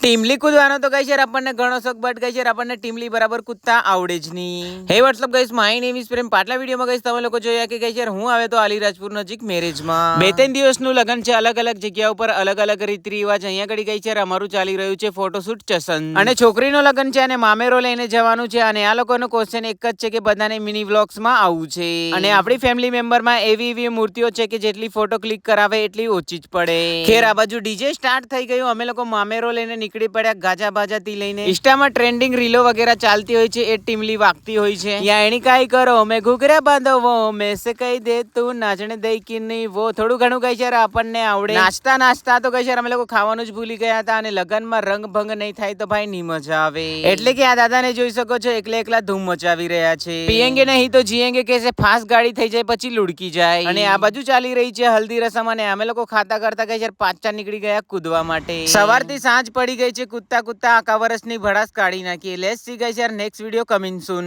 ટીમલી કૂદવાનો તો ગાઈસ યાર આપણને ઘણો શોખ, બટ ગાઈસ યાર આપણને ટીમલી બરાબર કૂદતા આવડે જ નહીં. Hey what's up guys, my name is Prem. પાટલા વિડીયોમાં ગાઈસ તમે લોકો જોયા કે ગાઈસ યાર હું આવે તો અલીરાજપુર નજીક મેરેજમાં 2-3 દિવસનું લગન છે. અલગ અલગ જગ્યા ઉપર અલગ અલગ રીત રિવાજ. અહીંયા ઘડી ગાઈસ યાર અમારું ચાલી રહ્યું છે ફોટોશૂટ ચસન, અને છોકરીનો લગન છે અને મામેરો લઈને જવાનું છે. અને આ લોકોનો ક્વેશ્ચન એક જ છે કે બધાને મિની વ્લોગ્સમાં આવવું છે. અને આપણી ફેમિલી મેમ્બરમાં એવી મૂર્તિઓ છે કે જેટલી ફોટો ક્લિક કરાવે એટલી ઓછી જ પડે. ખેર આ બાજુ ડીજે સ્ટાર્ટ થઈ ગયું. અમે લોકો મામેરો લઈને નીકળી પડ્યા ગાજા બાજાથી લઈને. ઇન્સ્ટામાં ટ્રેન્ડિંગ રીલો વગેરે ચાલતી હોય છે, એ ટીમલી વાગતી હોય છે. યા એની કાઈ કરો મેં ઘૂઘરા બાંધવો મેં સે કહી દે તું નાચને દઈ કે નહીં વો. થોડું ઘણું કઈ છે આપણને આવડે. નાચતા તો કઈ છે અમે લોકો ખાવાનું જ ભૂલી ગયા હતા. અને લગનમાં રંગ ભંગ નહીં થાય તો ભાઈ ની મજા આવે. એટલે કે આ દાદાને જોઈ શકો છો એકલા ધૂમ મચાવી રહ્યા છે. પીએંગે નહીં તો જીએંગે કેસે ફાસ્ટ ગાડી થઈ જાય પછી લુડકી જાય. અને આ બાજુ ચાલી રહી છે હલ્દી રસમ. અને અમે લોકો ખાતા કરતા કઈ છે પાછા નીકળી ગયા કૂદવા માટે. સવારથી સાંજ પડી ગઈ છે. કૂદતા આખા વર્ષની ભડાસ કાઢી નાખી. લેટ્સ સી ગાઈસ યાર નેક્સ્ટ વિડીયો કમિંગ સૂન.